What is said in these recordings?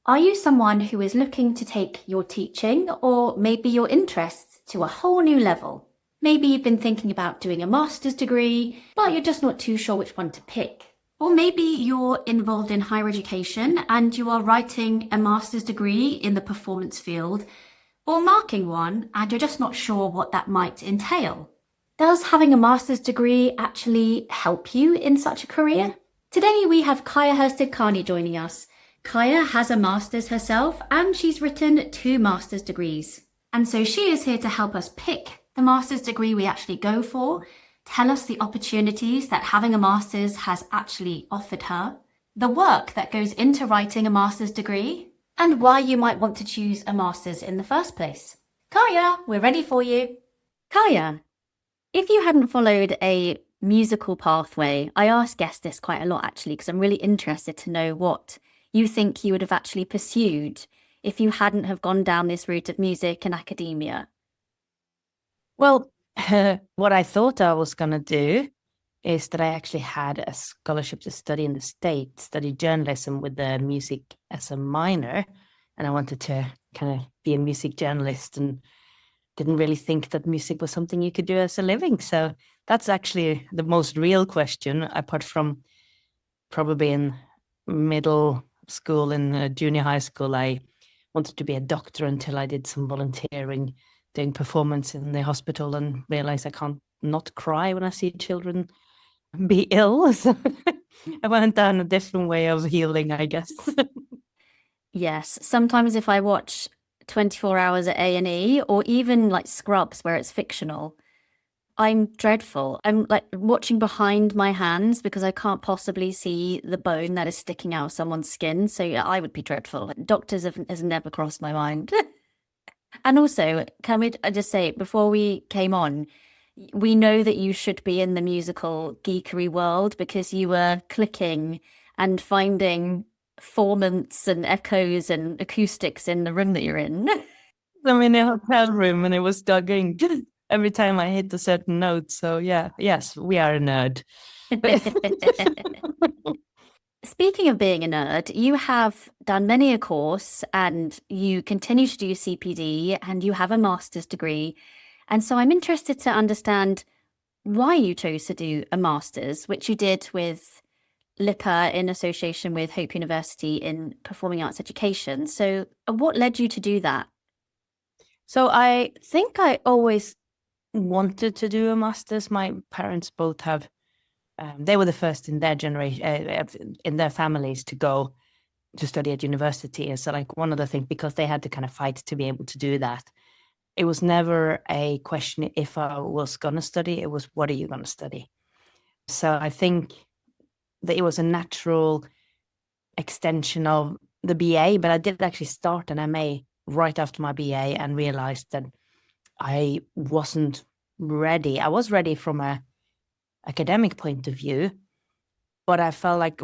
Are you someone who is looking to take your teaching or maybe your interests to a whole new level? Maybe you've been thinking about doing a master's degree, but you're just not too sure which one to pick. Or maybe you're involved in higher education and you are writing a master's degree in the performance field, or marking one and you're just not sure what that might entail. Does having a master's degree actually help you in such a career? Today we have Kaya Herstad-Carney joining us. Kaya has a master's herself and she's written 2 master's degrees. And so she is here to help us pick the master's degree we actually go for, tell us the opportunities that having a master's has actually offered her, the work that goes into writing a master's degree, and why you might want to choose a master's in the first place. Kaya, we're ready for you. Kaya, if you hadn't followed a musical pathway, I ask guests this quite a lot actually, because I'm really interested to know what you think you would have actually pursued if you hadn't have gone down this route of music and academia. Well, what I thought I was going to do is that I actually had a scholarship to study in the States, study journalism with the music as a minor. And I wanted to kind of be a music journalist and didn't really think that music was something you could do as a living. So that's actually the most real question, apart from probably in middle school and junior high school. I wanted to be a doctor until I did some volunteering doing performance in the hospital and realized I can't not cry when I see children be ill. So I went down a different way of healing, I guess. Yes, sometimes if I watch 24 Hours at A&E or even like Scrubs where it's fictional, I'm dreadful. I'm like watching behind my hands because I can't possibly see the bone that is sticking out of someone's skin. So yeah, I would be dreadful. Doctors has never crossed my mind. And also, can we just say, before we came on, we know that you should be in the musical geekery world because you were clicking and finding formants and echoes and acoustics in the room that you're in. I'm in a hotel room and it was juggling every time I hit a certain note. So yeah, yes, we are a nerd. Speaking of being a nerd, you have done many a course and you continue to do CPD and you have a master's degree. And so I'm interested to understand why you chose to do a master's, which you did with LIPA in association with Hope University in Performing Arts Education. So what led you to do that? So I think I always wanted to do a master's. My parents both have, they were the first in their generation, in their families to go to study at university. And so like one of the things, because they had to kind of fight to be able to do that, it was never a question if I was going to study, it was what are you going to study? So I think that it was a natural extension of the BA, but I did actually start an MA right after my BA and realized that I wasn't ready. I was ready from a academic point of view, but I felt like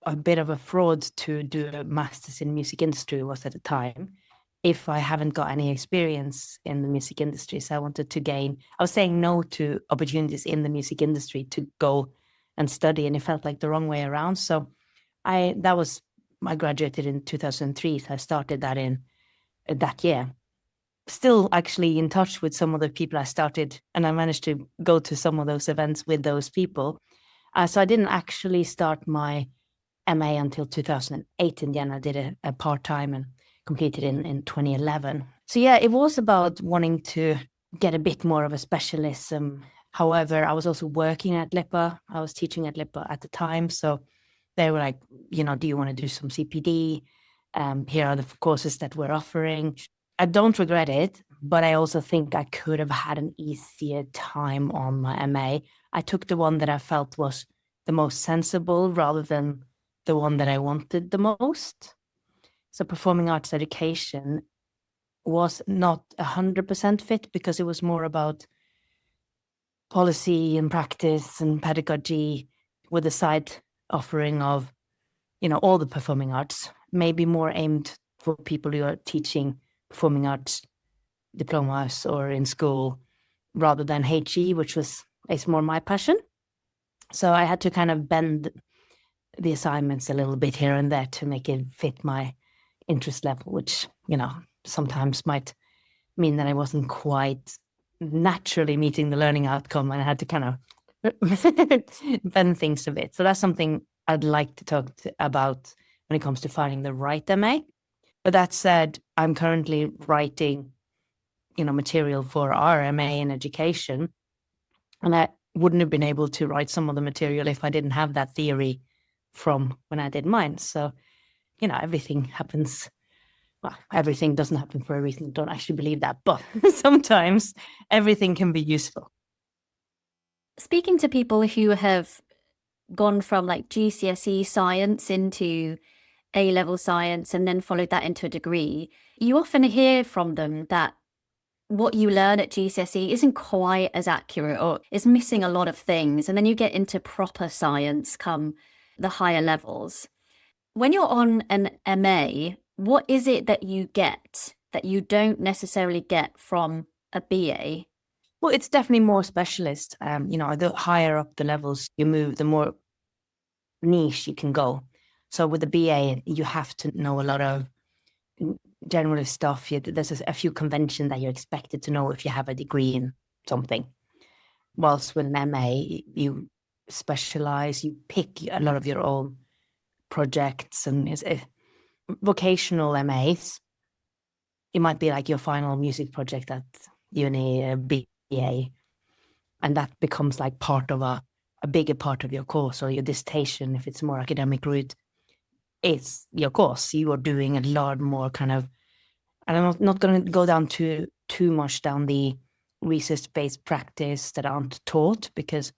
a bit of a fraud to do a master's in music industry was at the time if I haven't got any experience in the music industry. So I wanted to gain, I was saying no to opportunities in the music industry to go and study, and it felt like the wrong way around. So I graduated in 2003, so I started that in that year. Still actually in touch with some of the people I started, and I managed to go to some of those events with those people. So I didn't actually start my MA until 2008 in the end. I did a part-time and completed in 2011. So yeah, it was about wanting to get a bit more of a specialism. However, I was also working at LIPA. I was teaching at LIPA at the time. So they were like, do you want to do some CPD? Here are the courses that we're offering. I don't regret it, but I also think I could have had an easier time on my MA. I took the one that I felt was the most sensible rather than the one that I wanted the most. So performing arts education was not 100% fit because it was more about policy and practice and pedagogy with a side offering of, all the performing arts, maybe more aimed for people who are teaching performing arts diplomas or in school rather than HE, which is more my passion. So I had to kind of bend the assignments a little bit here and there to make it fit my interest level, which, sometimes might mean that I wasn't quite naturally meeting the learning outcome, and I had to kind of bend things a bit. So that's something I'd like to talk about when it comes to finding the right MA. But that said, I'm currently writing, material for our MA in education, and I wouldn't have been able to write some of the material if I didn't have that theory from when I did mine. So, everything happens. Well, everything doesn't happen for a reason. I don't actually believe that, but sometimes everything can be useful. Speaking to people who have gone from like GCSE science into A-level science and then followed that into a degree, you often hear from them that what you learn at GCSE isn't quite as accurate or is missing a lot of things. And then you get into proper science come the higher levels. When you're on an MA, what is it that you get that you don't necessarily get from a BA? Well, it's definitely more specialist. The higher up the levels you move, the more niche you can go. So with the BA, you have to know a lot of generalist stuff. There's a few conventions that you're expected to know if you have a degree in something. Whilst with an MA, you specialize, you pick a lot of your own projects, and vocational MAs, it might be like your final music project at uni, BA, and that becomes like part of a bigger part of your course, or your dissertation, if it's a more academic route. It's your course. You are doing a lot more kind of, and I'm not going to go down too much down the research-based practice that aren't taught, because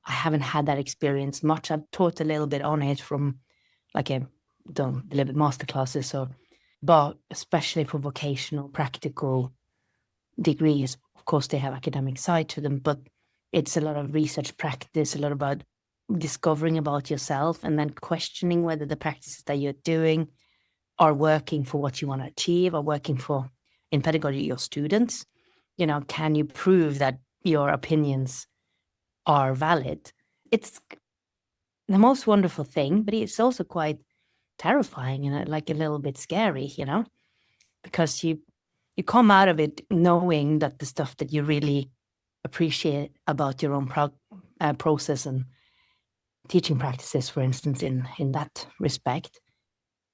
I haven't had that experience much. I've taught a little bit on it from like done a little bit masterclasses, but especially for vocational practical degrees, of course they have academic side to them, but it's a lot of research practice, a lot about discovering about yourself, and then questioning whether the practices that you're doing are working for what you want to achieve, or working for, in pedagogy, your students. Can you prove that your opinions are valid? It's the most wonderful thing, but it's also quite terrifying and like a little bit scary, because you come out of it knowing that the stuff that you really appreciate about your own process and teaching practices, for instance, in that respect,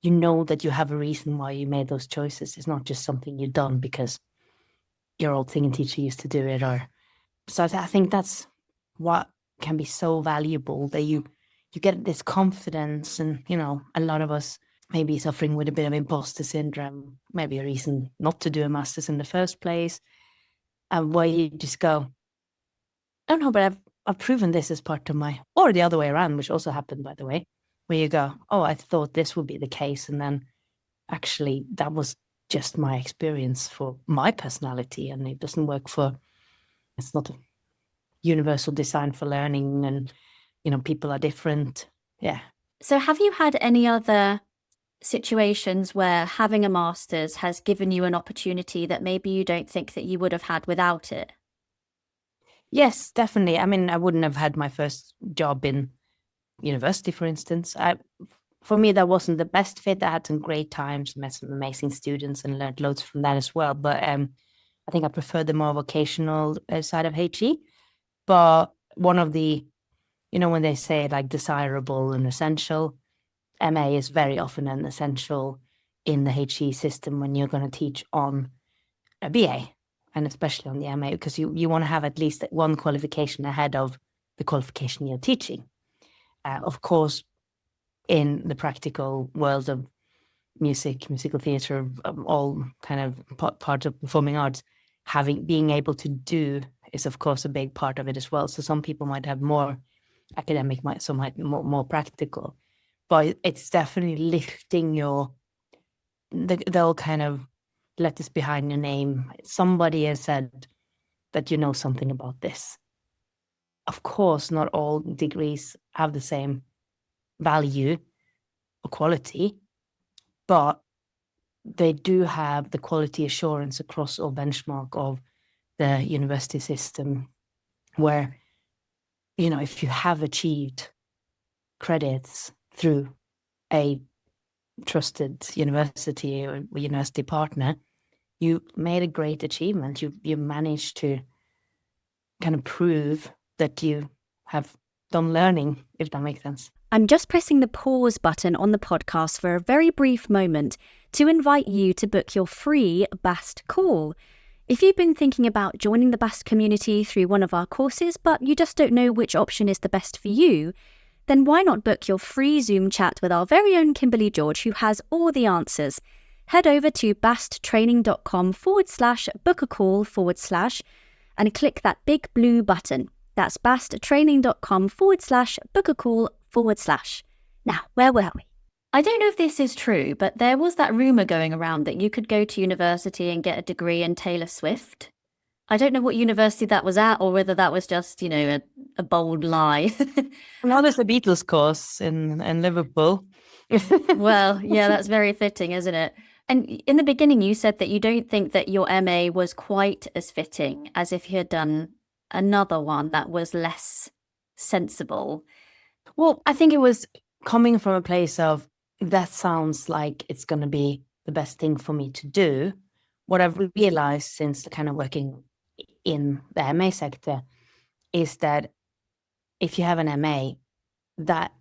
that you have a reason why you made those choices. It's not just something you've done because your old singing teacher used to do it. So I think that's what can be so valuable, that you get this confidence. And, a lot of us may be suffering with a bit of imposter syndrome, maybe a reason not to do a master's in the first place, and where you just go, oh no, but I've proven this as part of my, or the other way around, which also happened, by the way, where you go, oh, I thought this would be the case, and then actually that was just my experience for my personality, and it doesn't work for, it's not a universal design for learning, and people are different. Yeah. So have you had any other situations where having a master's has given you an opportunity that maybe you don't think that you would have had without it? Yes, definitely. I mean, I wouldn't have had my first job in university, for instance. For me, that wasn't the best fit. I had some great times, met some amazing students, and learned loads from that as well. But I think I prefer the more vocational side of HE. But one of the, when they say like desirable and essential, MA is very often an essential in the HE system when you're going to teach on a BA, and especially on the MA, because you want to have at least one qualification ahead of the qualification you're teaching. Of course, in the practical world of musical theatre, all kind of parts of performing arts, being able to do is of course a big part of it as well. So some people might have more academic, some might more practical, but it's definitely lifting they'll kind of let this behind your name. Somebody has said that you know something about this. Of course, not all degrees have the same value or quality, but they do have the quality assurance across all benchmark of the university system, where, if you have achieved credits through a trusted university or university partner, you made a great achievement. You managed to kind of prove that you have done learning, if that makes sense. I'm just pressing the pause button on the podcast for a very brief moment to invite you to book your free BAST call. If you've been thinking about joining the BAST community through one of our courses, but you just don't know which option is the best for you, then why not book your free Zoom chat with our very own Kimberly George, who has all the answers. Head over to basttraining.com/book-a-call/ and click that big blue button. That's basttraining.com/book-a-call/. Now, where were we? I don't know if this is true, but there was that rumour going around that you could go to university and get a degree in Taylor Swift. I don't know what university that was at, or whether that was just, a bold lie. Now there's a Beatles course in Liverpool. Well, yeah, that's very fitting, isn't it? And in the beginning, you said that you don't think that your MA was quite as fitting as if you had done another one that was less sensible. Well, I think it was coming from a place of, that sounds like it's going to be the best thing for me to do. What I've realized since kind of working in the MA sector is that if you have an MA, that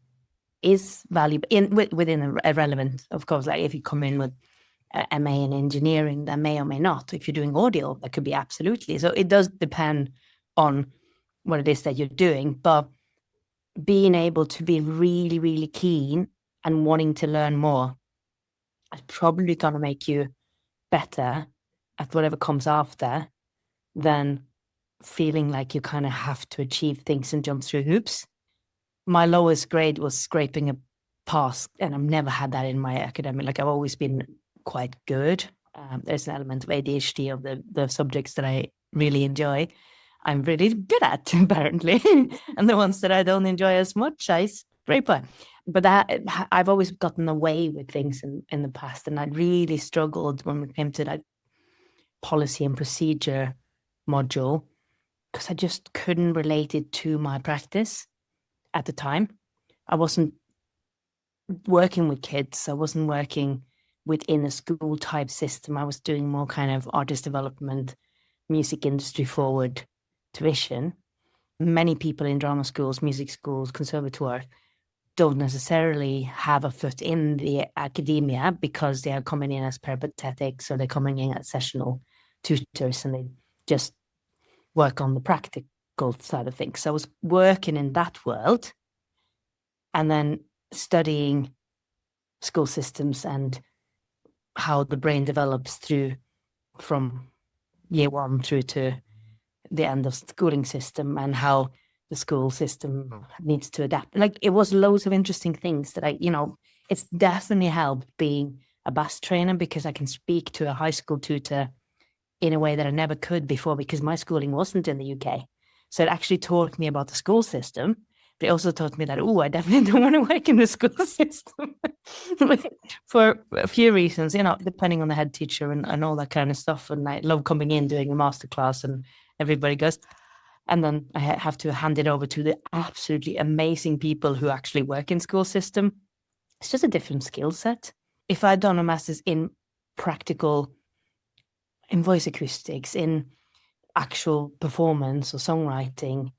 is valuable within a relevant, of course, like if you come in with a MA in engineering, that may or may not. If you're doing audio, that could be absolutely. So it does depend on what it is that you're doing, but being able to be really, really keen and wanting to learn more is probably going to make you better at whatever comes after than feeling like you kind of have to achieve things and jump through hoops. My lowest grade was scraping a pass, and I've never had that in my academic. Like, I've always been quite good. There's an element of ADHD of the subjects that I really enjoy. I'm really good at, apparently. And the ones that I don't enjoy as much, I scrape by. But I've always gotten away with things in the past, and I really struggled when it came to that policy and procedure module, because I just couldn't relate it to my practice at the time. I wasn't working with kids. I wasn't working within a school type system. I was doing more kind of artist development, music industry forward tuition. Many people in drama schools, music schools, conservatoire don't necessarily have a foot in the academia because they are coming in as peripatetics, or they're coming in as sessional tutors, and they just work on the practical side of things. So I was working in that world, and then studying school systems and how the brain develops from year one through to the end of schooling system, and how the school system needs to adapt. Like, it was loads of interesting things that it's definitely helped being a BAS trainer, because I can speak to a high school tutor in a way that I never could before, because my schooling wasn't in the UK. So it actually taught me about the school system, but it also taught me that, I definitely don't want to work in the school system for a few reasons, depending on the head teacher and all that kind of stuff. And I love coming in, doing a masterclass, and everybody goes, and then I have to hand it over to the absolutely amazing people who actually work in school system. It's just a different skill set. If I'd done a master's in practical, in voice acoustics, in actual performance or songwriting,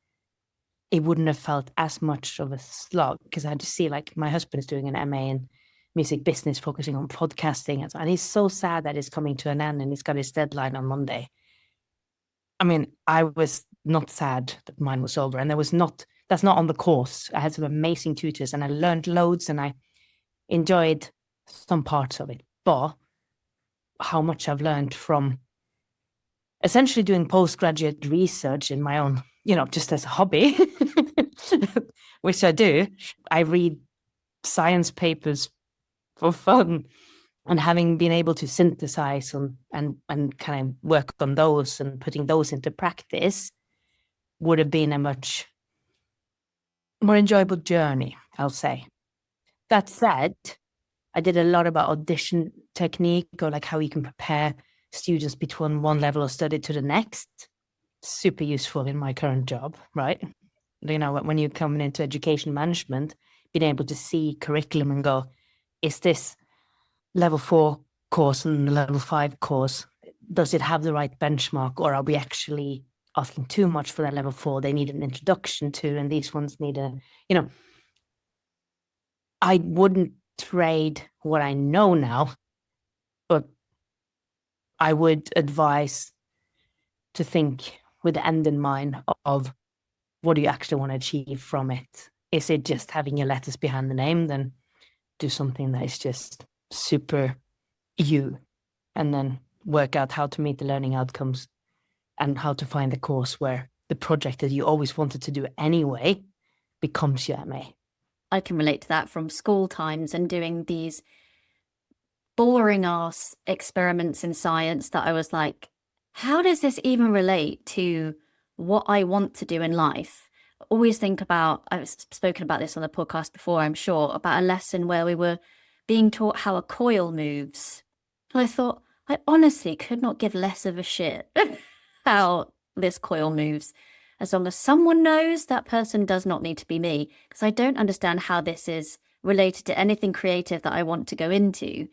it wouldn't have felt as much of a slog, because I had to see, like, my husband is doing an MA in music business, focusing on podcasting, and he's so sad that it's coming to an end and he's got his deadline on Monday. I mean, I was not sad that mine was over, and that's not on the course. I had some amazing tutors, and I learned loads, and I enjoyed some parts of it. But how much I've learned from essentially doing postgraduate research in my own, just as a hobby, which I do. I read science papers for fun, and having been able to synthesize and kind of work on those and putting those into practice would have been a much more enjoyable journey, I'll say. That said, I did a lot about audition technique, or like how you can prepare students between one level of study to the next. Super useful in my current job, right? When you're coming into education management, being able to see curriculum and go, is this level 4 course and the level 5 course, does it have the right benchmark, or are we actually asking too much for that level 4? They need an introduction to, and these ones need a, I wouldn't trade what I know now, but I would advise to think with the end in mind of what do you actually want to achieve from it. Is it just having your letters behind the name? Then do something that is just super you, and then work out how to meet the learning outcomes and how to find the course where the project that you always wanted to do anyway becomes your MA. I can relate to that from school times and doing these boring ass experiments in science that I was like, how does this even relate to what I want to do in life? I always think about, I've spoken about this on the podcast before, I'm sure, about a lesson where we were being taught how a coil moves. And I thought, I honestly could not give less of a shit how this coil moves. As long as someone knows, that person does not need to be me, because I don't understand how this is related to anything creative that I want to go into.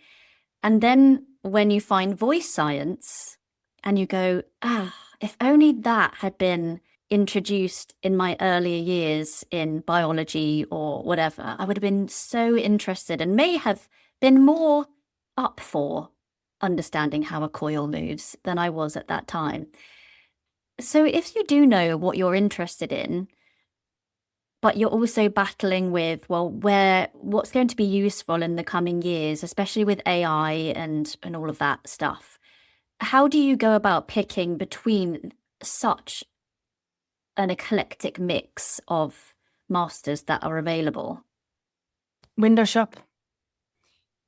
And then when you find voice science and you go, if only that had been introduced in my earlier years in biology or whatever, I would have been so interested and may have been more up for understanding how a coil moves than I was at that time. So if you do know what you're interested in, but you're also battling with, well, what's going to be useful in the coming years, especially with AI and all of that stuff. How do you go about picking between such an eclectic mix of masters that are available? Window shop.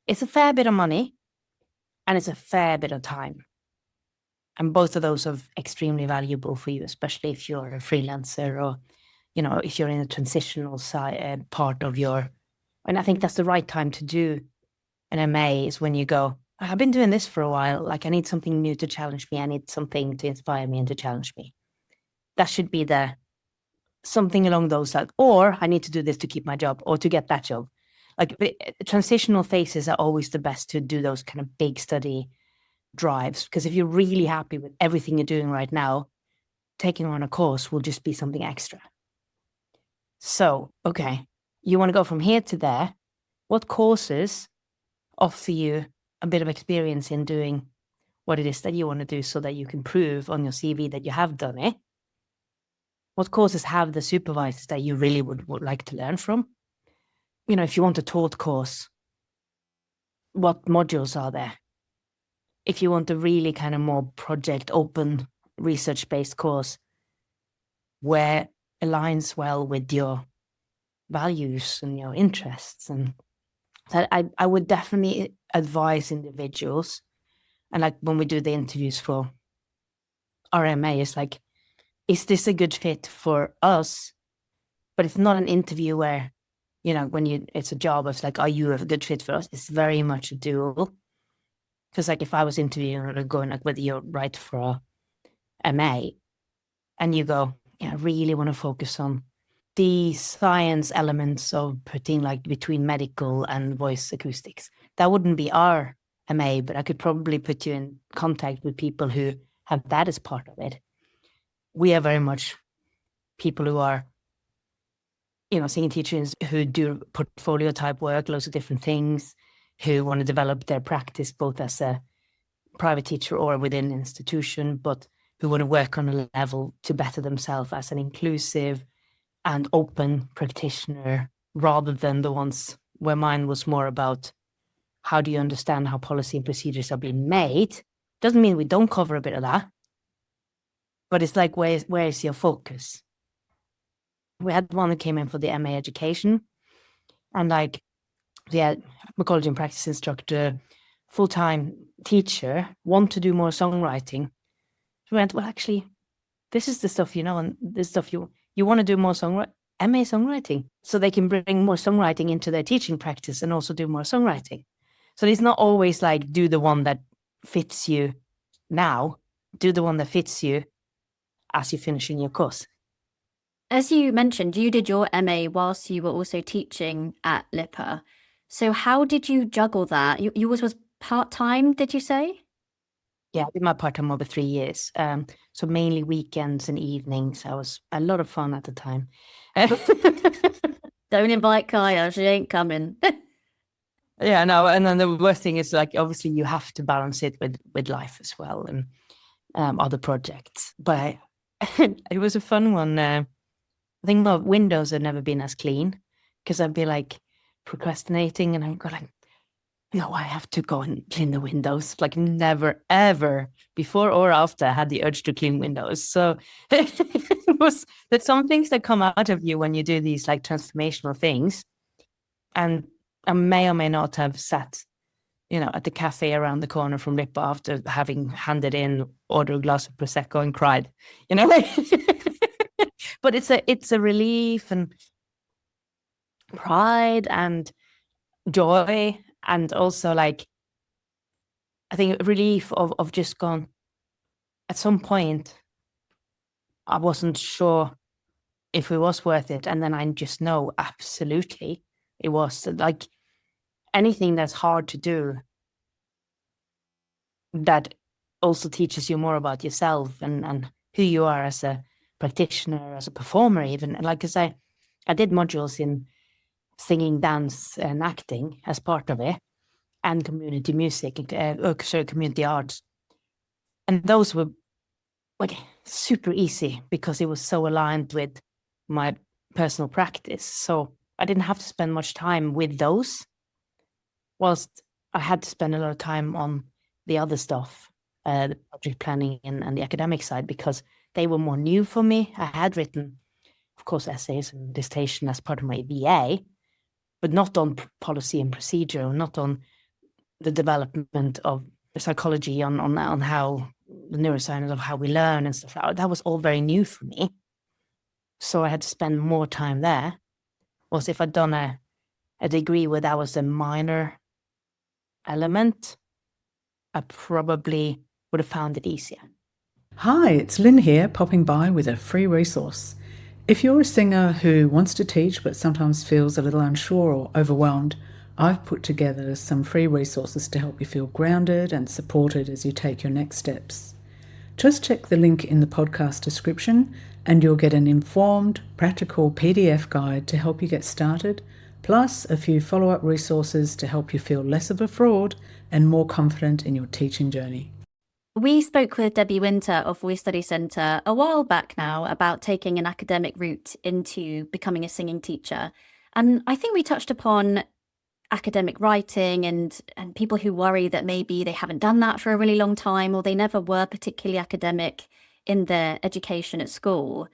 It's a fair bit of money and it's a fair bit of time. And both of those are extremely valuable for you, especially if you're a freelancer or, if you're in a transitional side, part of your, and I think that's the right time to do an MA is when you go, I've been doing this for a while. Like I need something new to challenge me. I need something to inspire me and to challenge me. That should be something along those lines. Or I need to do this to keep my job or to get that job. Like transitional phases are always the best to do those kind of big study drives. Because if you're really happy with everything you're doing right now, taking on a course will just be something extra. So, okay, you want to go from here to there. What courses offer you a bit of experience in doing what it is that you want to do so that you can prove on your CV that you have done it? What courses have the supervisors that you really would like to learn from? If you want a taught course, what modules are there? If you want a really kind of more project open research-based course where aligns well with your values and your interests. And so I would definitely advise individuals, and like when we do the interviews for RMA, it's like, is this a good fit for us? But it's not an interview where, when it's a job, it's like, are you a good fit for us? It's very much a duel. Because like if I was interviewing or going like whether you're right for a MA and you go, I really want to focus on the science elements of putting like between medical and voice acoustics. That wouldn't be our MA, but I could probably put you in contact with people who have that as part of it. We are very much people who are, singing teachers who do portfolio type work, loads of different things, who want to develop their practice both as a private teacher or within an institution, but who want to work on a level to better themselves as an inclusive and open practitioner, rather than the ones where mine was more about how do you understand how policy and procedures are being made. Doesn't mean we don't cover a bit of that, but it's like, where is your focus? We had one that came in for the MA education, and like, mycology and practice instructor, full-time teacher, want to do more songwriting. We went, well, actually, this is the stuff and this stuff you want to do more MA songwriting, so they can bring more songwriting into their teaching practice and also do more songwriting. So it's not always like do the one that fits you now, do the one that fits you as you're finishing your course. As you mentioned, you did your MA whilst you were also teaching at LIPA. So how did you juggle that? Yours was part-time, did you say? Yeah, I did my part-time over 3 years. So mainly weekends and evenings. I was a lot of fun at the time. Don't invite Kaya, she ain't coming. Yeah, no, and then the worst thing is like obviously you have to balance it with life as well and other projects. But it was a fun one. I think my windows have never been as clean because I'd be like procrastinating and I'd go like, no, I have to go and clean the windows. Like never, ever before or after I had the urge to clean windows. So there's some things that come out of you when you do these like transformational things. And I may or may not have sat, at the cafe around the corner from Lipa after having handed in, order a glass of Prosecco and cried, but it's a relief and pride and joy. And also like, I think relief of just gone, at some point, I wasn't sure if it was worth it. And then I just know absolutely it was. Like anything that's hard to do, that also teaches you more about yourself and who you are as a practitioner, as a performer even. And like I did modules in singing, dance and acting as part of it, and community music, community arts. And those were like super easy because it was so aligned with my personal practice. So I didn't have to spend much time with those, whilst I had to spend a lot of time on the other stuff, the project planning and the academic side, because they were more new for me. I had written, of course, essays and dissertation as part of my BA, but not on policy and procedure, not on the development of the psychology, on how the neuroscience of how we learn and stuff. That was all very new for me. So I had to spend more time there. Whereas if I'd done a degree where that was a minor element, I probably would have found it easier. Hi, it's Lynn here, popping by with a free resource. If you're a singer who wants to teach but sometimes feels a little unsure or overwhelmed, I've put together some free resources to help you feel grounded and supported as you take your next steps. Just check the link in the podcast description and you'll get an informed, practical PDF guide to help you get started, plus a few follow-up resources to help you feel less of a fraud and more confident in your teaching journey. We spoke with Debbie Winter of Voice Study Centre a while back now about taking an academic route into becoming a singing teacher. And I think we touched upon academic writing and people who worry that maybe they haven't done that for a really long time or they never were particularly academic in their education at school.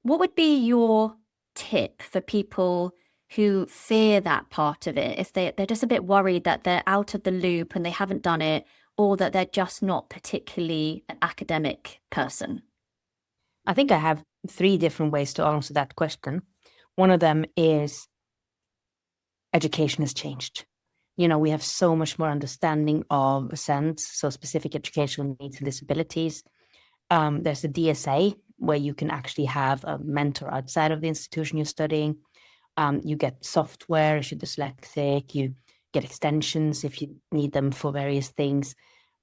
What would be your tip for people who fear that part of it, if they're just a bit worried that they're out of the loop and they haven't done it, or that they're just not particularly an academic person? I think I have 3 different ways to answer that question. One of them is education has changed. We have so much more understanding of SEND, so specific educational needs and disabilities. There's a DSA where you can actually have a mentor outside of the institution you're studying. You get software if you're dyslexic, you get extensions if you need them for various things.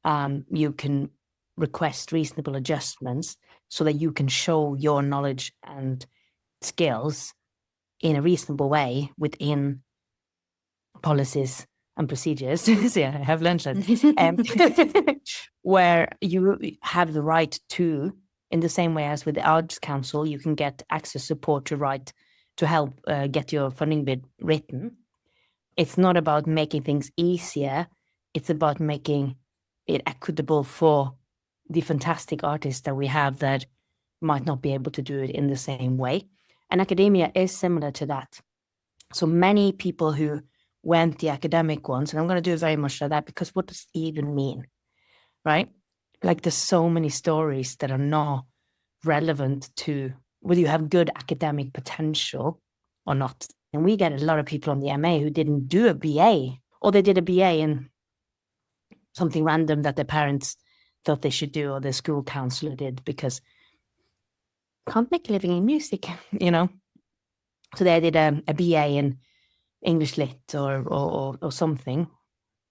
You can request reasonable adjustments so that you can show your knowledge and skills in a reasonable way within policies and procedures. Yeah, I have learned that. Where you have the right to, in the same way as with the Arts Council, you can get access support to help get your funding bid written. It's not about making things easier. It's about making it equitable for the fantastic artists that we have that might not be able to do it in the same way. And academia is similar to that. So many people who went the academic ones, and I'm going to do very much like that, because what does it even mean, right? Like there's so many stories that are not relevant to whether you have good academic potential or not. And we get a lot of people on the MA who didn't do a BA, or they did a BA in something random that their parents thought they should do, or their school counselor did, because can't make a living in music, So they did a BA in English lit or something,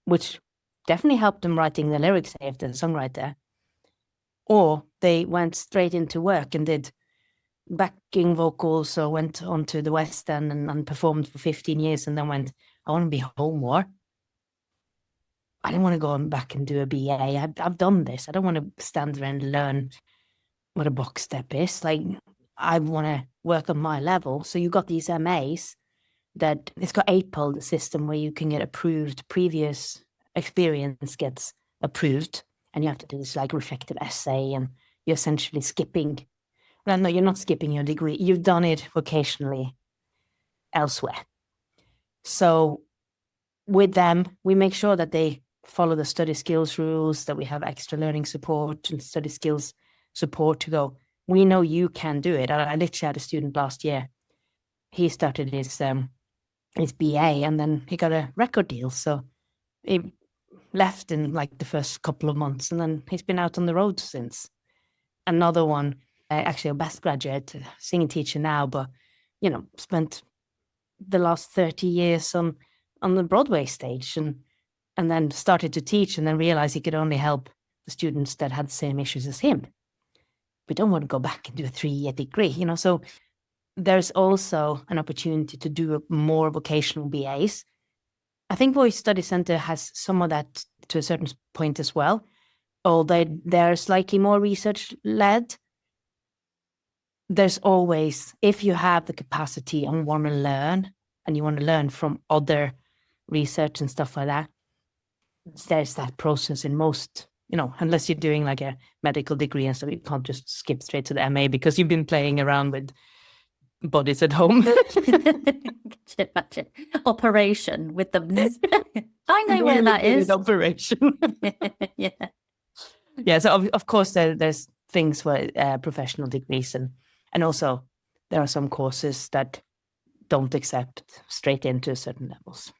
which definitely helped them writing the lyrics if they're a songwriter. Or they went straight into work and did backing vocals, or went on to the West End and performed for 15 years and then went, I want to be home more. I don't want to go back and do a BA. I've done this. I don't want to stand there and learn what a box step is. Like, I want to work on my level. So you got these MAs that it's got APOL, the system where you can get approved. Previous experience gets approved, and you have to do this like reflective essay, and you're essentially skipping. Well, no, you're not skipping your degree. You've done it vocationally elsewhere. So with them, we make sure that they follow the study skills rules, that we have extra learning support and study skills support to go, we know you can do it. I literally had a student last year. He started his BA and then he got a record deal. So he left in like the first couple of months and then he's been out on the road since. Another one, actually a postgraduate, singing teacher now, but, spent the last 30 years on the Broadway stage and then started to teach and then realized he could only help the students that had the same issues as him. We don't want to go back and do a 3-year degree, so there's also an opportunity to do more vocational BAs. I think Voice Study Centre has some of that to a certain point as well, although they're slightly more research-led. There's always, if you have the capacity and want to learn, and you want to learn from other research and stuff like that, there's that process in most, unless you're doing like a medical degree and stuff, you can't just skip straight to the MA because you've been playing around with bodies at home. Imagine. Operation with them. I know where that is. Operation. Yeah. Yeah, so of course there's things for professional degrees and also there are some courses that don't accept straight into certain levels.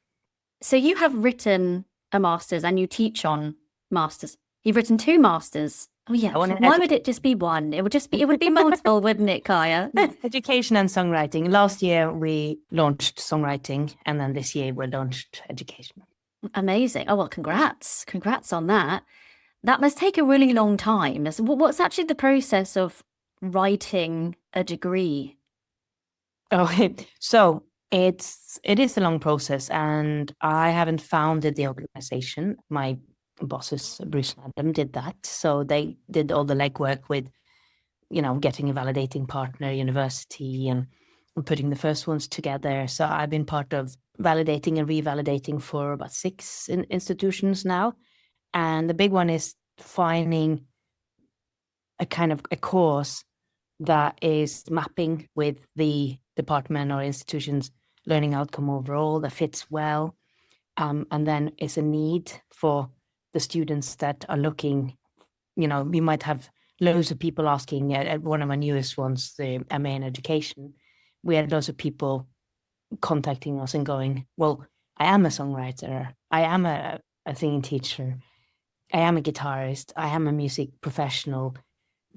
So you have written a master's and you teach on masters. You've written 2 masters. Oh yeah. Why would it just be one? It would be multiple, wouldn't it, Kaya? Education and songwriting. Last year we launched songwriting and then this year we launched education. Amazing. Oh well, congrats. Congrats on that. That must take a really long time. So what's actually the process of writing a degree? Oh, so it is a long process, and I haven't founded the organization. My bosses, Bruce and Adam, did that. So they did all the legwork with, getting a validating partner, university, and putting the first ones together. So I've been part of validating and revalidating for about 6 institutions now. And the big one is finding a kind of a course that is mapping with the department or institution's learning outcome overall, that fits well. And then is a need for the students that are looking, we might have loads of people asking at one of my newest ones, the MA in education. We had loads of people contacting us and going, well, I am a songwriter, I am a singing teacher, I am a guitarist, I am a music professional,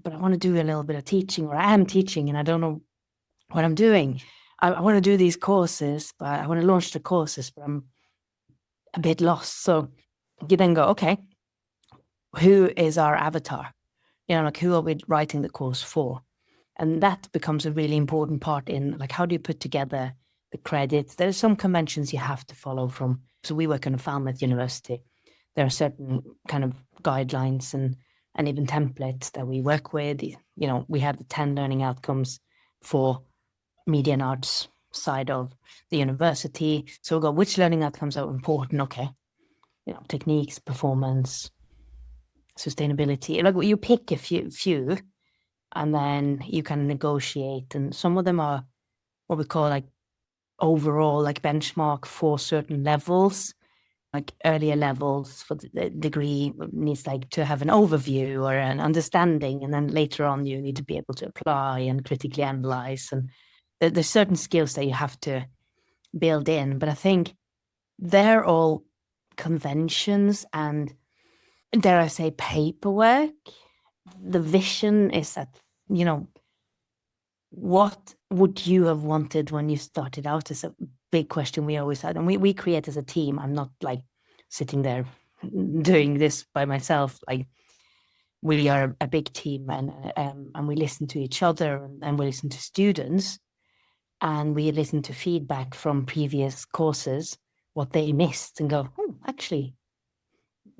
but I want to do a little bit of teaching, or I am teaching and I don't know what I'm doing. I want to do these courses, but I want to launch the courses, but I'm a bit lost. So you then go, okay, who is our avatar? Like who are we writing the course for? And that becomes a really important part in like, how do you put together the credits? There's some conventions you have to follow from. So we work on a Falmouth University. There are certain kind of guidelines and even templates that we work with. We have the 10 learning outcomes for media and arts side of the university. So we'll go, which learning outcomes are important? Okay. Techniques, performance, sustainability. Like you pick a few and then you can negotiate. And some of them are what we call like overall, like benchmark for certain levels. Like earlier levels for the degree needs like to have an overview or an understanding, and then later on you need to be able to apply and critically analyze, and there's certain skills that you have to build in. But I think they're all conventions and, dare I say, paperwork. The vision is that, what would you have wanted when you started out as a big question we always had, and we create as a team. I'm not like sitting there doing this by myself. Like, we are a big team, and we listen to each other, and we listen to students, and we listen to feedback from previous courses, what they missed, and go, actually,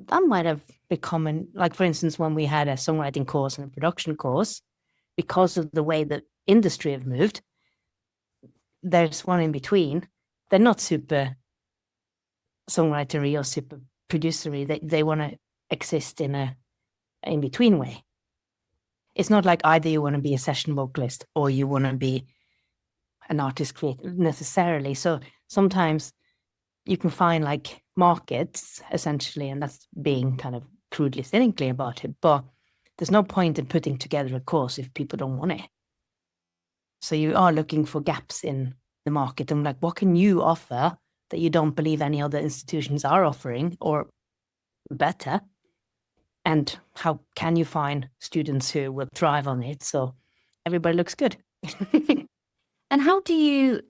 that might have become like, for instance, when we had a songwriting course and a production course, because of the way the industry have moved, there's one in between. They're not super songwritery or super producery. They want to exist in a in-between way. It's not like either you want to be a session vocalist or you want to be an artist creator necessarily. So sometimes you can find like markets, essentially, and that's being kind of crudely cynically about it. But there's no point in putting together a course if people don't want it. So you are looking for gaps in the market, and like, what can you offer that you don't believe any other institutions are offering, or better? And how can you find students who will thrive on it so everybody looks good? And how do you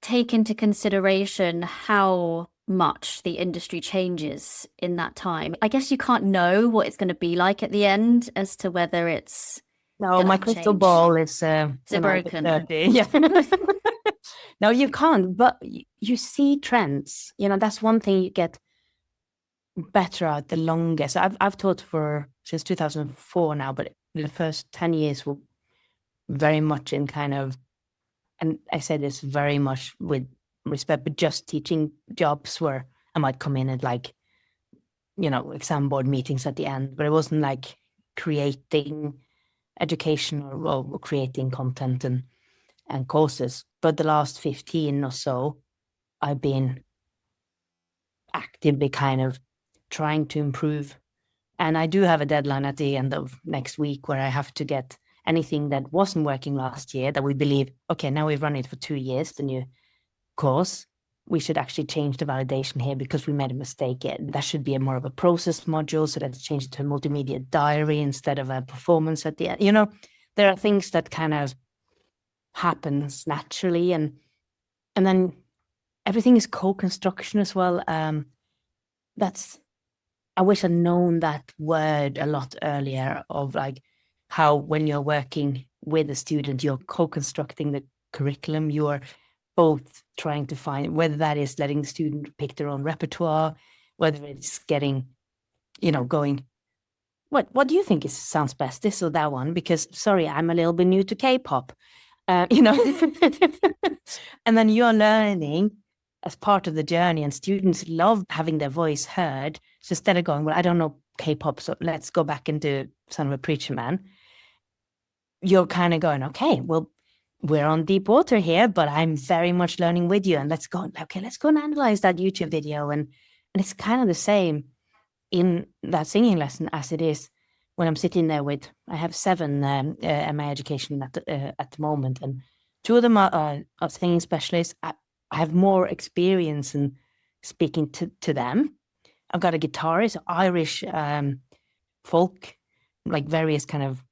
take into consideration how much the industry changes in that time? I guess you can't know what it's going to be like at the end as to whether it's No, my crystal ball is broken. Yeah. No, you can't, but you see trends. That's one thing you get better at the longest. I've taught since 2004 now, but the first 10 years were very much in kind of, and I say this very much with respect, but just teaching jobs where I might come in at like, exam board meetings at the end, but it wasn't like creating education or creating content and courses. But the last 15 or so, I've been actively kind of trying to improve. And I do have a deadline at the end of next week where I have to get anything that wasn't working last year that we believe, okay, now we've run it for 2 years, the new course, we should actually change the validation here because we made a mistake. That should be more of a process module, so let's change it to a multimedia diary instead of a performance at the end. There are things that kind of happens naturally, and then everything is co-construction as well. I wish I'd known that word a lot earlier, of like how when you're working with a student, you're co-constructing the curriculum. You're both trying to find, whether that is letting the student pick their own repertoire, whether it's getting, going, what do you think sounds best, this or that one? Because, sorry, I'm a little bit new to K-pop, and then you're learning as part of the journey, and students love having their voice heard. So instead of going, well, I don't know K-pop, so let's go back and do Son of a Preacher Man, you're kind of going, okay, well, we're on deep water here, but I'm very much learning with you, and let's go and analyze that YouTube video. And it's kind of the same in that singing lesson as it is when I'm sitting there with, I have 7 MA education at the moment, and 2 of them are singing specialists. I have more experience in speaking to them. I've got a guitarist, Irish folk, like various kind of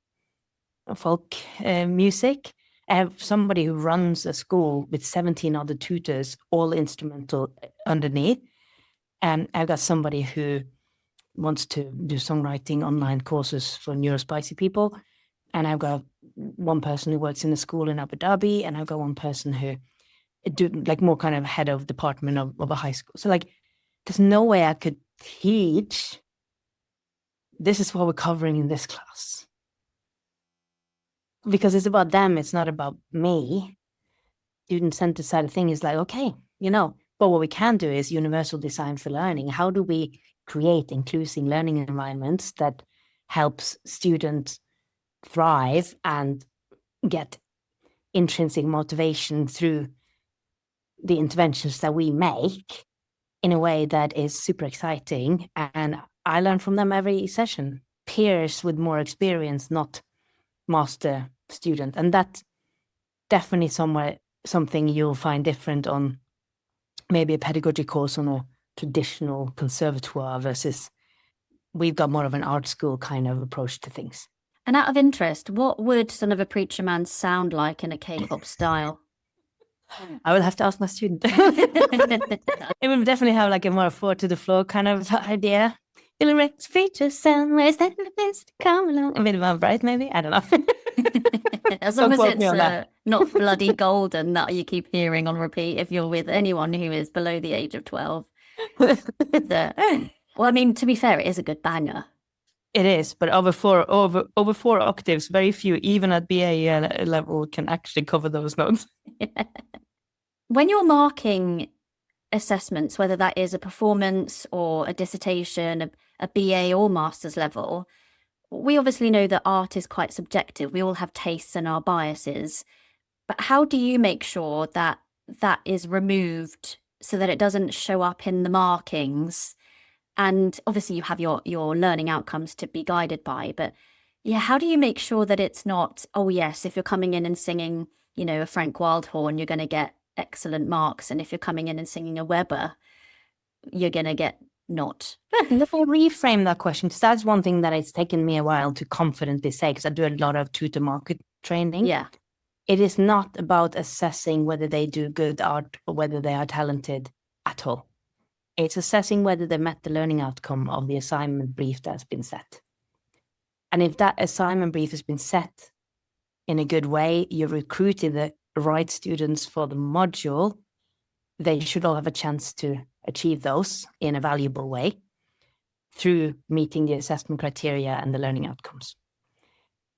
folk music. I have somebody who runs a school with 17 other tutors, all instrumental underneath. And I've got somebody who wants to do songwriting online courses for neurospicy people. And I've got one person who works in a school in Abu Dhabi, and I've got one person who do like more kind of head of department of a high school. So like, there's no way I could teach, this is what we're covering in this class, because it's about them, it's not about me. Student-centered side of thing is like, okay, but what we can do is universal design for learning. How do we create inclusive learning environments that helps students thrive and get intrinsic motivation through the interventions that we make in a way that is super exciting? And I learn from them every session. Peers with more experience, not master student. And that's definitely something you'll find different on maybe a pedagogy course on a traditional conservatoire versus we've got more of an art school kind of approach to things. And out of interest, what would Son of a Preacher Man sound like in a K-pop style? I will have to ask my student. It will definitely have like a more four to the floor kind of idea. Illustrates features somewhere that the best come along. A bit more bright, maybe. I don't know. As long Don't as quote me it's on that. not bloody golden that you keep hearing on repeat if you're with anyone who is below the age of 12. So, well, I mean, to be fair, it is a good banger. It is, but over four octaves, very few, even at BA level, can actually cover those notes. When you're marking assessments, whether that is a performance or a dissertation, a BA or master's level, we obviously know that art is quite subjective. We all have tastes and our biases. But how do you make sure that that is removed so that it doesn't show up in the markings? And obviously you have your learning outcomes to be guided by, but yeah, how do you make sure that it's not, oh yes, if you're coming in and singing, a Frank Wildhorn, you're going to get excellent marks. And if you're coming in and singing a Weber, you're going to get not. If I reframe that question, because that's one thing that it's taken me a while to confidently say, because I do a lot of tutor market training. Yeah. It is not about assessing whether they do good art or whether they are talented at all. It's assessing whether they met the learning outcome of the assignment brief that's been set. And if that assignment brief has been set in a good way, you're recruiting the right students for the module, they should all have a chance to achieve those in a valuable way through meeting the assessment criteria and the learning outcomes.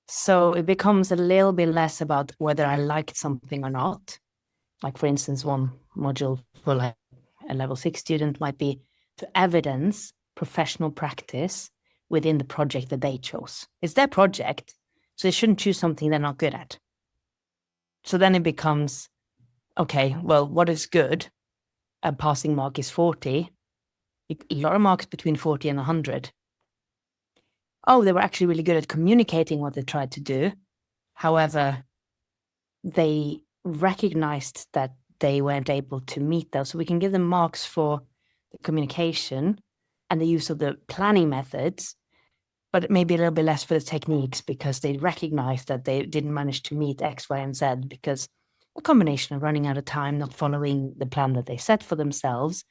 So it becomes a little bit less about whether I liked something or not. Like, for instance, one module for like a level 6 student might be to evidence professional practice within the project that they chose. It's their project, so they shouldn't choose something they're not good at. So then it becomes, okay, well, what is good? A passing mark is 40. A lot of marks between 40 and 100. Oh, they were actually really good at communicating what they tried to do. However, they recognized that they weren't able to meet those. So we can give them marks for the communication and the use of the planning methods, but maybe a little bit less for the techniques because they recognized that they didn't manage to meet X, Y, and Z because a combination of running out of time, not following the plan that they set for themselves,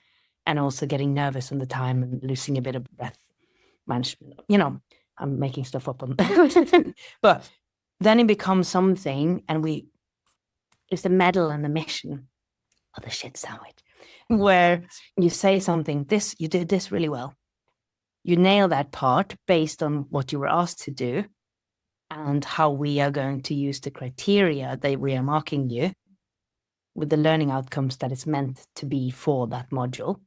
and also getting nervous on the time and losing a bit of breath management. I'm making stuff up on but then it becomes something, and it's the medal and the mission of the shit sandwich, where you say something, you did this really well. You nail that part based on what you were asked to do and how we are going to use the criteria that we are marking you with the learning outcomes that it's meant to be for that module.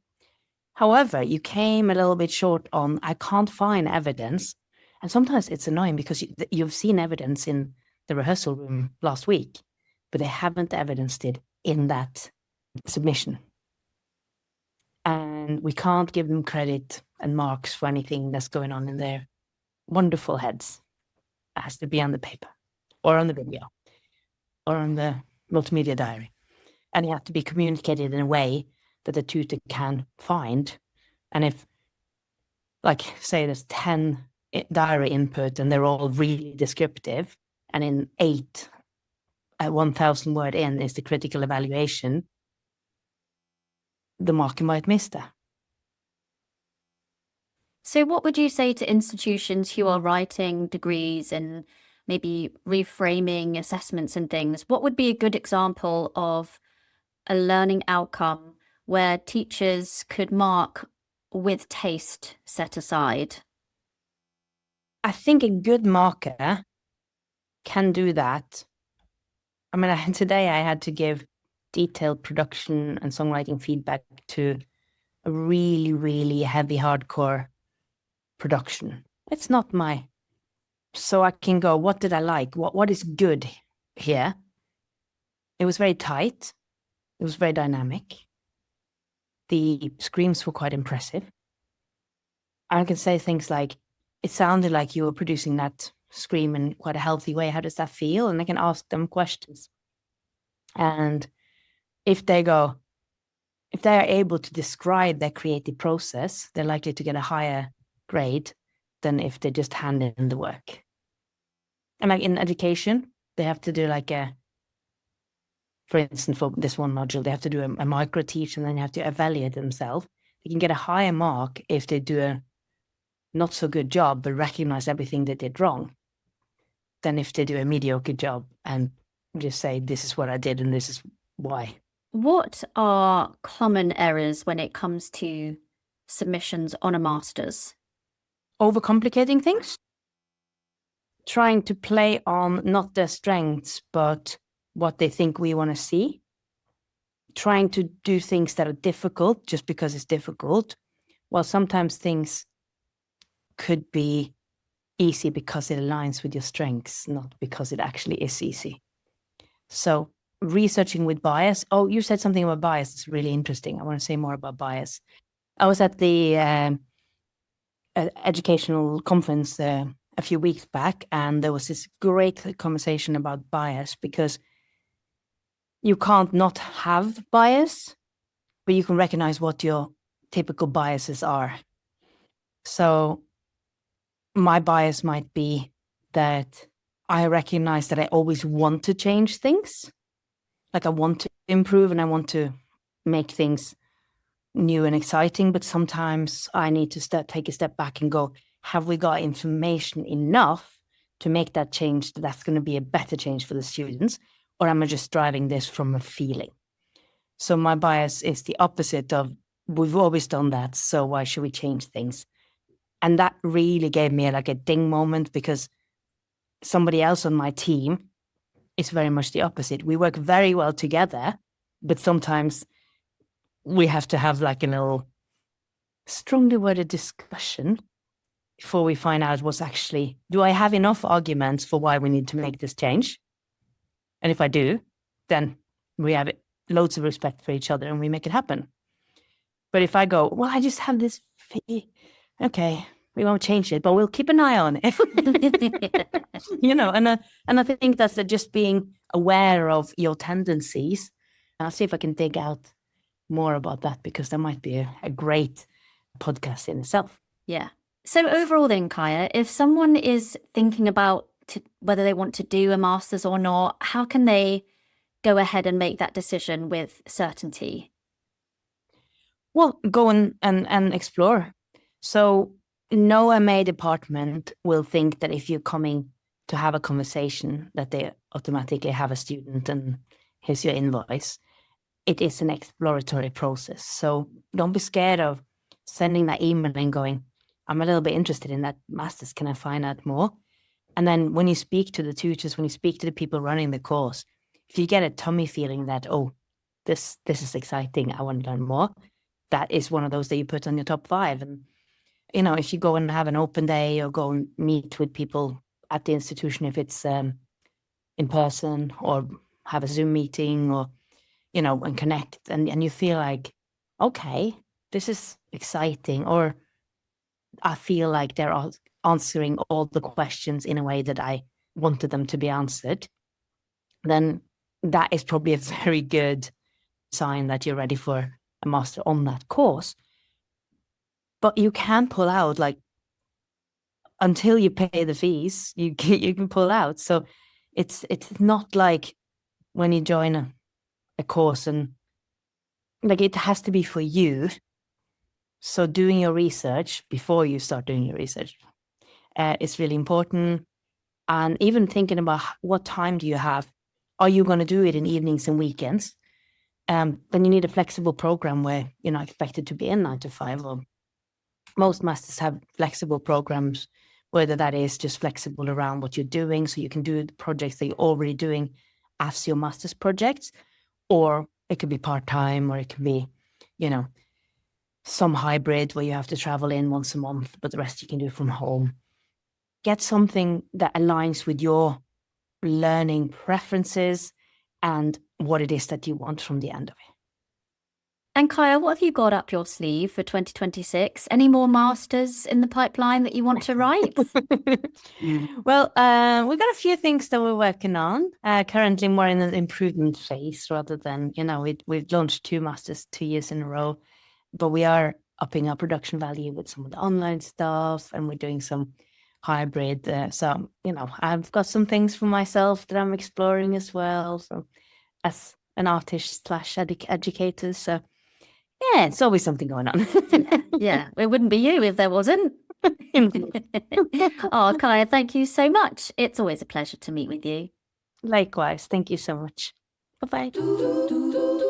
However, you came a little bit short on, I can't find evidence. And sometimes it's annoying because you've seen evidence in the rehearsal room last week, but they haven't evidenced it in that submission. And we can't give them credit and marks for anything that's going on in their wonderful heads. It has to be on the paper or on the video or on the multimedia diary. And it has to be communicated in a way that the tutor can find. And if, like, say there's 10 diary input and they're all really descriptive, and in 8 at 1,000 word in is the critical evaluation, the marker might miss that. So what would you say to institutions who are writing degrees and maybe reframing assessments and things? What would be a good example of a learning outcome where teachers could mark with taste set aside? I think a good marker can do that. I mean, today I had to give detailed production and songwriting feedback to a really, really heavy, hardcore production. It's not so I can go, what did I like? What is good here? It was very tight. It was very dynamic. The screams were quite impressive. I can say things like, it sounded like you were producing that scream in quite a healthy way. How does that feel? And I can ask them questions. And if they are able to describe their creative process, they're likely to get a higher grade than if they just hand in the work. And like in education, they have to do like a for instance, for this one module, they have to do a micro teach and then have to evaluate themselves. They can get a higher mark if they do a not so good job, but recognize everything they did wrong, than if they do a mediocre job and just say, this is what I did and this is why. What are common errors when it comes to submissions on a master's? Overcomplicating things. Trying to play on not their strengths, but what they think we want to see. Trying to do things that are difficult just because it's difficult, while sometimes things could be easy because it aligns with your strengths, not because it actually is easy. So researching with bias. Oh, you said something about bias. It's really interesting. I want to say more about bias. I was at the educational conference a few weeks back, and there was this great conversation about bias, because you can't not have bias, but you can recognize what your typical biases are. So my bias might be that I recognize that I always want to change things. Like I want to improve and I want to make things new and exciting, but sometimes I need to take a step back and go, have we got information enough to make that change that's going to be a better change for the students? Or am I just driving this from a feeling? So my bias is the opposite of, we've always done that, so why should we change things? And that really gave me like a ding moment, because somebody else on my team is very much the opposite. We work very well together, but sometimes we have to have like a little strongly worded discussion before we find out what's actually, do I have enough arguments for why we need to make this change? And if I do, then we have loads of respect for each other and we make it happen. But if I go, well, I just have this, okay, we won't change it, but we'll keep an eye on it. And I think that's just being aware of your tendencies. I'll see if I can dig out more about that, because that might be a great podcast in itself. Yeah. So overall then, Kaya, if someone is thinking about whether they want to do a master's or not, how can they go ahead and make that decision with certainty? Well, go and explore. So no MA department will think that if you're coming to have a conversation that they automatically have a student and here's your invoice. It is an exploratory process. So don't be scared of sending that email and going, I'm a little bit interested in that master's. Can I find out more? And then when you speak to the tutors, when you speak to the people running the course, if you get a tummy feeling that, oh, this is exciting, I want to learn more, that is one of those that you put on your top 5. And, if you go and have an open day or go and meet with people at the institution, if it's in person, or have a Zoom meeting, or, and connect, and you feel like, okay, this is exciting, or I feel like they're answering all the questions in a way that I wanted them to be answered, then that is probably a very good sign that you're ready for a master on that course. But you can pull out, like, until you pay the fees, you can pull out. So it's not like when you join a course and like it has to be for you. So doing your research before you start doing your research is really important. And even thinking about what time do you have? Are you going to do it in evenings and weekends? Then you need a flexible program where you're not expected to be in 9 to 5. Or most masters have flexible programs, whether that is just flexible around what you're doing, so you can do the projects that you're already doing as your master's projects, or it could be part-time, or it can be, some hybrid where you have to travel in once a month, but the rest you can do from home. Get something that aligns with your learning preferences and what it is that you want from the end of it. And Kaya, what have you got up your sleeve for 2026? Any more masters in the pipeline that you want to write? Well, we've got a few things that we're working on. Currently more in an improvement phase rather than, we've launched 2 masters 2 years in a row, but we are upping our production value with some of the online stuff, and we're doing some hybrid. So, I've got some things for myself that I'm exploring as well. So as an artist slash educator. So yeah, it's always something going on. Yeah, it wouldn't be you if there wasn't. Oh, Kaya, thank you so much. It's always a pleasure to meet with you. Likewise. Thank you so much. Bye-bye.